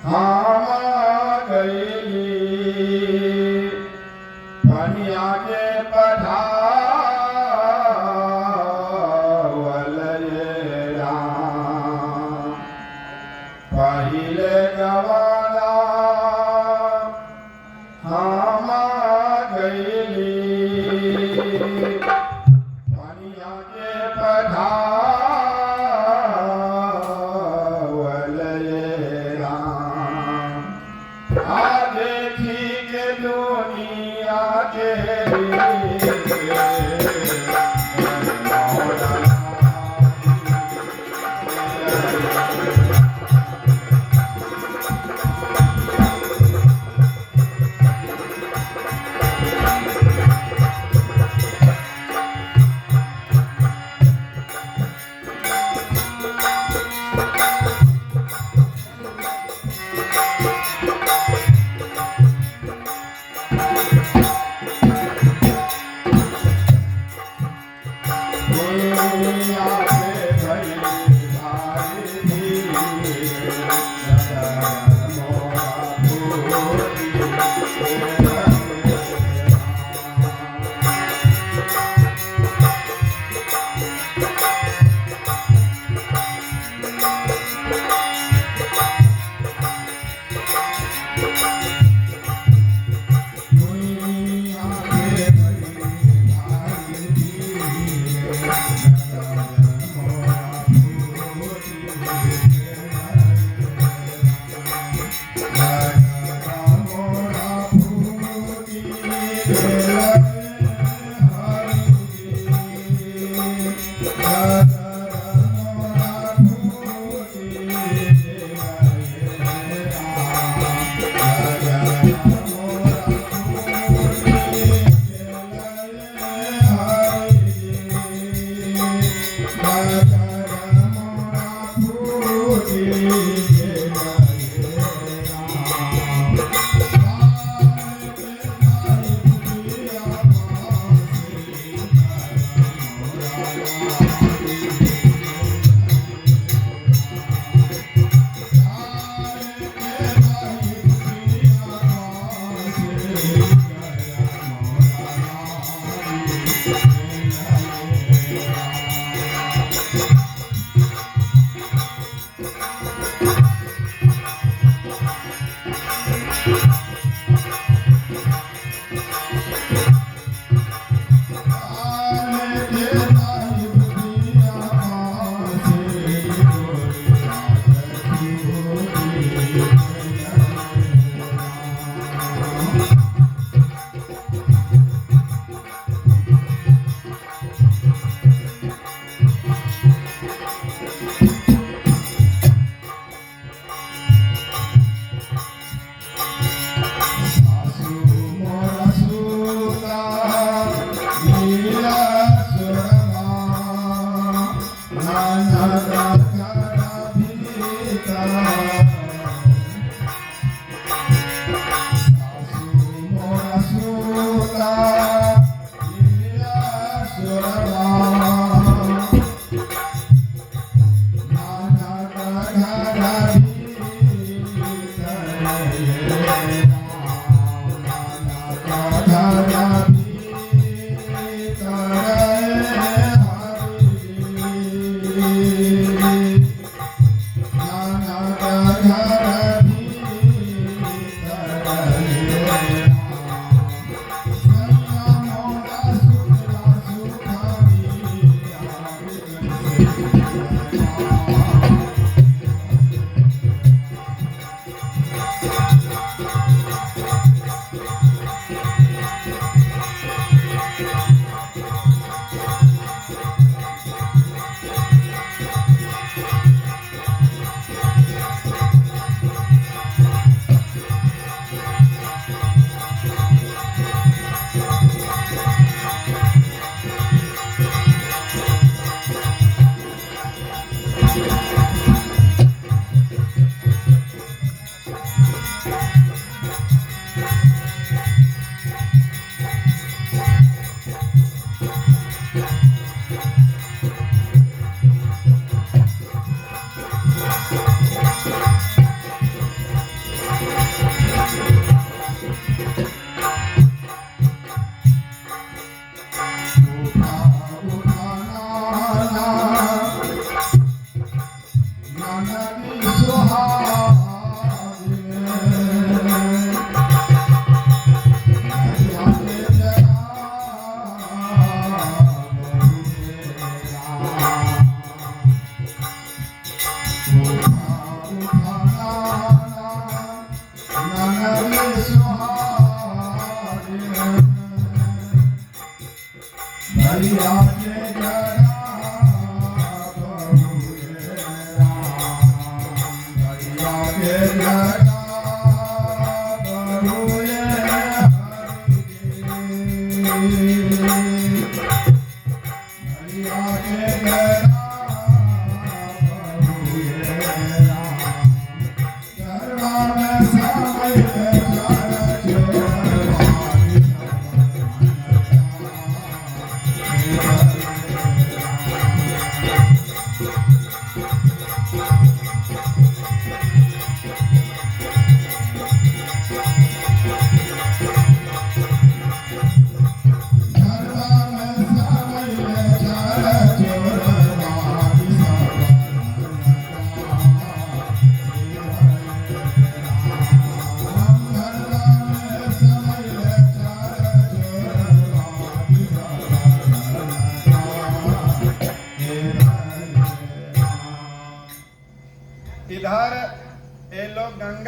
हाँ गईली पनिया के पढ़ावल ये राम पहिले गवाला हम गईली पनिया के पढ़ावल ये राम आगे ठीक दुनिया के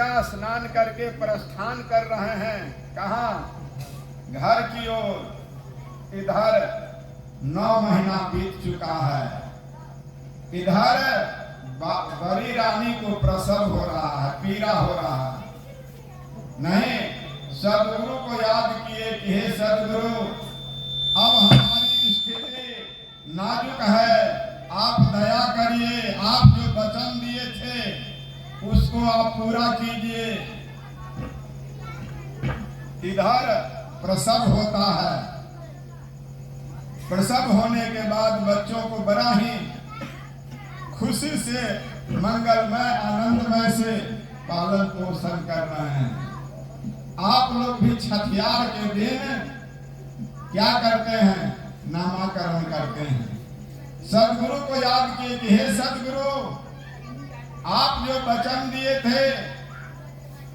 गंगा स्नान करके प्रस्थान कर रहे हैं। कहाँ? घर की ओर। इधर 9 महीना बीत चुका है। इधर बड़ी रानी को प्रसव हो रहा है, पीड़ा हो रहा है। नहीं, सदगुरु को याद किए कि हे सदगुरु, अब हमारी स्थिति नाजुक है, आप दया करिए, आप जो वचन दिए थे उसको आप पूरा कीजिए। इधर प्रसव होता है। प्रसव होने के बाद बच्चों को बड़ा ही खुशी से, मंगलमय, आनंदमय से पालन पोषण कर रहे हैं। आप लोग भी छठियार के दिन क्या करते हैं? नामाकरण करते हैं। सदगुरु को याद किए कि हे सदगुरु, आप जो वचन दिए थे,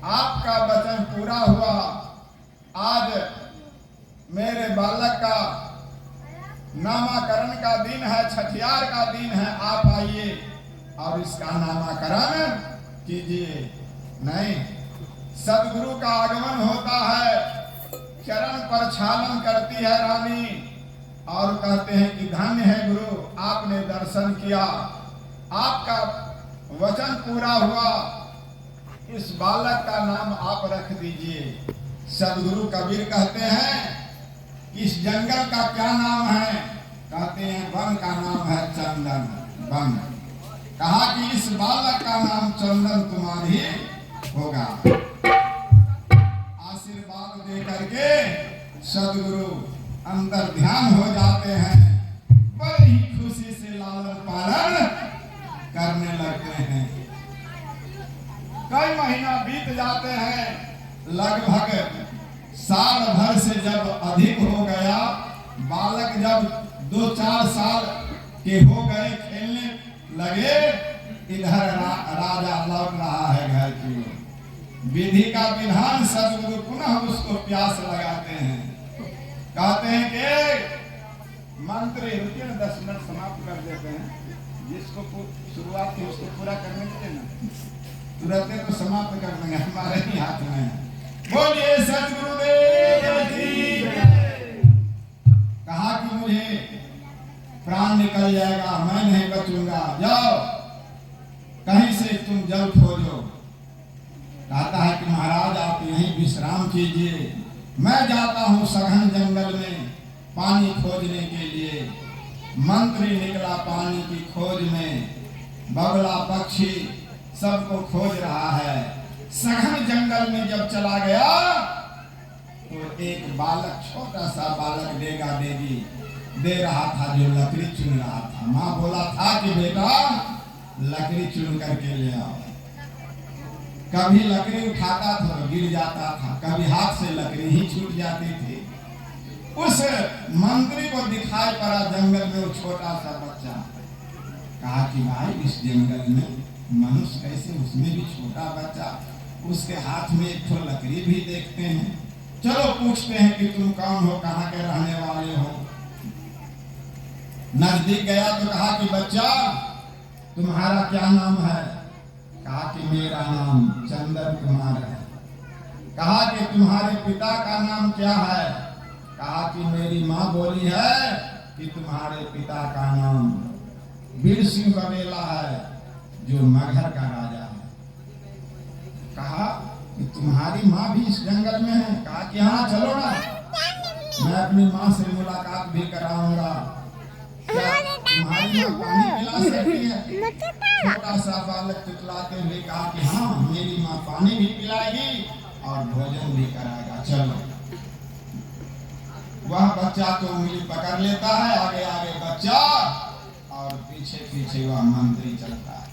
आपका वचन पूरा हुआ। आज मेरे बालक का नामाकरण का दिन है, छठियार का दिन है, आप आइए और इसका नामाकरण कीजिए। नहीं, सदगुरु का आगमन होता है, चरण पर छालन करती है रानी और कहते हैं कि धन्य है गुरु, आपने दर्शन किया, आपका वचन पूरा हुआ, इस बालक का नाम आप रख दीजिए। सदगुरु कबीर कहते हैं इस जंगल का क्या नाम है? कहते हैं वन का नाम है चंदन वन। कहा कि इस बालक का नाम चंदन कुमार ही होगा। आशीर्वाद दे करके सदगुरु अंदर ध्यान हो जाते हैं, बड़ी ही खुशी से लालन पालन करने लगते हैं। कई महीना बीत जाते हैं, लगभग साल भर से जब अधिक हो गया, बालक जब 2-4 साल के हो गए, खेलने लगे, इधर राजा लौट रहा है घर की ओर। विधि का विधान सदगुरु पुनः उसको प्यास लगाते हैं। कहते हैं कि मंत्री रुकिए ना, 10 मिनट समाप्त कर देते हैं। जिसको शुरुआत थी उसको पूरा करने के लिए ना तुरंत तो समाप्त कर देंगे, हमारे ही हाथ में है। बोलिए सदगुरुदेव की। कहा कि मुझे प्राण निकल जाएगा, मैं नहीं बचूंगा, जाओ कहीं से तुम जल खोजो। कहता है कि महाराज आप यहीं विश्राम कीजिए, मैं जाता हूं सघन जंगल में पानी खोजने के लिए। मंत्री निकला पानी की खोज में, बगला पक्षी सबको खोज रहा है। सघन जंगल में जब चला गया तो एक बालक, छोटा सा बालक देगा देगी दे रहा था, जो लकड़ी चुन रहा था। माँ बोला था कि बेटा लकड़ी चुन करके ले आओ। कभी लकड़ी उठाता था गिर जाता था, कभी हाथ से लकड़ी ही छूट जाती थी। उस मंत्री को दिखाई पड़ा जंगल में वो छोटा सा बच्चा। कहा कि भाई इस जंगल में मनुष्य कैसे, उसमें भी छोटा बच्चा, उसके हाथ में एक ठो लकड़ी भी देखते हैं, चलो पूछते हैं कि तुम कौन हो, कहाँ के रहने वाले हो। नजदीक गया तो कहा कि बच्चा तुम्हारा क्या नाम है? कहा कि मेरा नाम चंदन कुमार है। कहा कि तुम्हारे पिता का नाम क्या है? कहा कि मेरी माँ बोली है कि तुम्हारे पिता का नाम वीर सिंह बघेला है, जो मगहर का राजा है। कहा कि तुम्हारी माँ भी इस जंगल में है? कहा कि हाँ चलो ना, मैं अपनी माँ से मुलाकात भी कराऊंगा। क्या तुम्हारी माँ पानी पिला सकती है? छोटा सा बालक तुतलाते हुए कहा कि हाँ मेरी माँ पानी भी पिलाएगी और भोजन भी कराएगा, चलो। वह बच्चा तो उंगली पकड़ लेता है, आगे आगे बच्चा और पीछे पीछे वह मंत्री चलता है।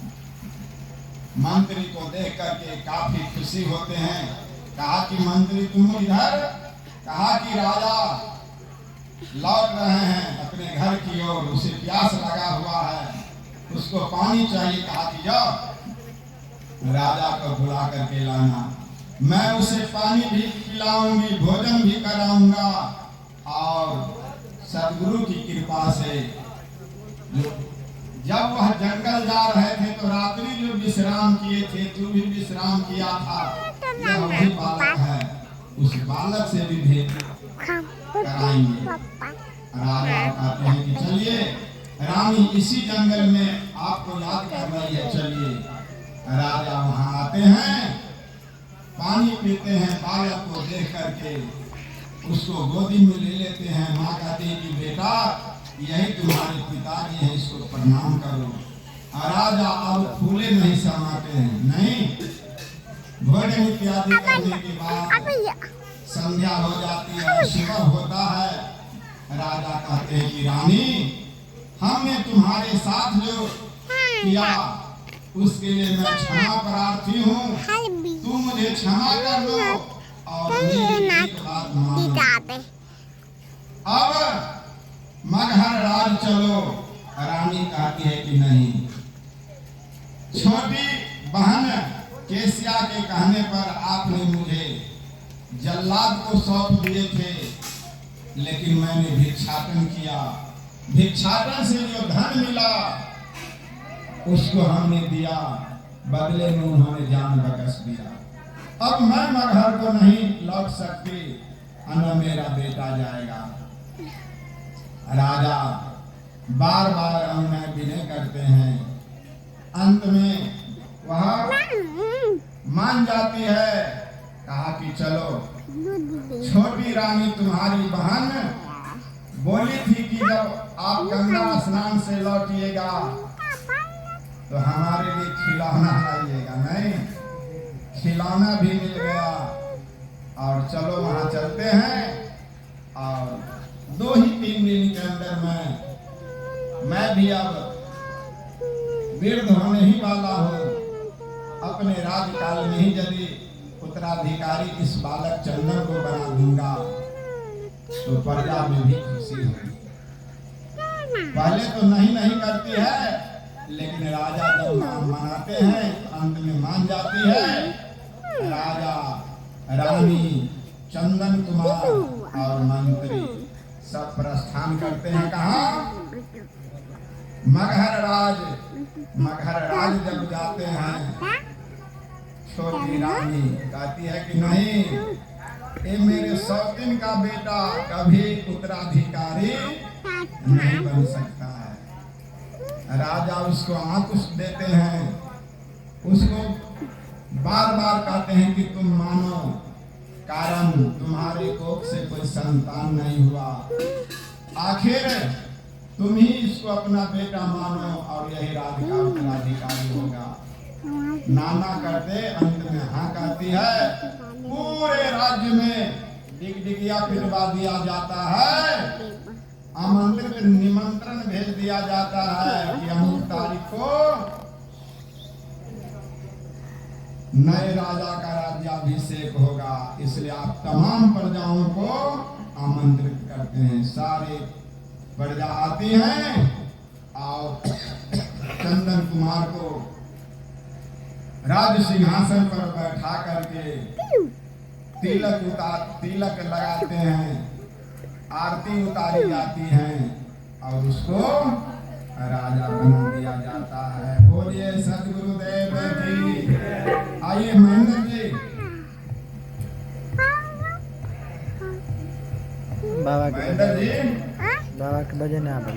मंत्री को देख करके काफी खुशी होते हैं। कहा कि मंत्री तुम इधर? कहा कि राजा लौट रहे हैं अपने घर की ओर, उसे प्यास लगा हुआ है, उसको पानी चाहिए। कहा कि जाओ राजा को बुला करके लाना, मैं उसे पानी भी पिलाऊंगी, भोजन भी कराऊंगा और सदगुरु की कृपा से जो जब वह जंगल जा रहे थे तो रात्रि जो विश्राम किए थे, तू भी विश्राम किया था, यह वही बालक है, उस बालक से भी भेंट कराएंगे। राजा कहते हैं कि चलिए, रानी इसी जंगल में आपको याद कर रही है, चलिए। राजा वहां आते हैं, पानी पीते हैं, बालक को देख करके उसको गोदी में ले लेते हैं। माँ कहती है कि बेटा यही तुम्हारे पिताजी हैं, इसको प्रणाम करो। राजा अब फूले नहीं समाते हैं, नहीं, भोजन इत्यादि करने के बाद संध्या हो जाती है, सुबह होता है। राजा कहते हैं कि रानी, हमने तुम्हारे साथ जो किया उसके लिए मैं क्षमा प्रार्थी हूँ, तुम मुझे क्षमा कर दो और मेरी एक बात मानो। अब मगहर राज चलो। रानी कहती है कि नहीं, छोटी बहन केसिया के कहने पर आपने मुझे जल्लाद को सौंप दिए थे, लेकिन मैंने भिक्षाटन किया, भिक्षाटन से जो धन मिला उसको हमने दिया, बदले में उन्होंने जान बख्श दिया। अब मैं मगहर को नहीं लौट सकती, न मेरा बेटा जाएगा। राजा बार बार अनुनय विनय करते हैं, अंत में वह मान जाती है। कहा कि चलो, छोटी रानी तुम्हारी बहन बोली थी कि जब आप गंगा स्नान से लौटिएगा तो हमारे लिए खिलौना लाइएगा। नहीं, खिलौना भी मिल गया और चलो वहां चलते हैं। और 2 ही 3 दिन के अंदर मैं भी अब वृद्ध होने ही वाला हूँ। अपने राजकाल में ही यदि उत्तराधिकारी इस बालक चंदन को बना दूंगा तो प्रजा में भी खुशी होगी। पहले तो नहीं करती है, लेकिन राजा जब मनाते हैं अंत में मान जाती है। राजा, रानी, चंदन कुमार और मंत्री सब प्रस्थान करते हैं। कहाँ? मगहर राज जब जाते हैं, छोटी रानी कहती है कि नहीं, ये मेरे सौतीन का बेटा कभी उत्तराधिकारी नहीं बन सकता है। राजा उसको आंकुश देते हैं, उसको बार बार कहते हैं कि तुम मानो, कारण तुम्हारे कोख से कोई संतान नहीं हुआ, आखिर तुम ही इसको अपना बेटा मानो और यही राज्य का उत्तराधिकारी होगा। नाना करते अंत में हाँ कहती है। पूरे राज्य में डिगडिगिया पिटवा दिया जाता है, आमंत्रित निमंत्रण भेज दिया जाता है कि अमुक तारीख को नए राजा का राज्याभिषेक होगा, इसलिए आप तमाम प्रजाओं को आमंत्रित करते हैं। सारे प्रजा आती हैं और चंदन कुमार को राज सिंहासन पर बैठा करके तिलक लगाते हैं, आरती उतारी जाती है और उसको राजा बना दिया जाता है। बोलिए सदगुरुदेव की। आइए महेंद्र जी। बाबा महेंद्र जी, बाबा के भजन यहाँ पर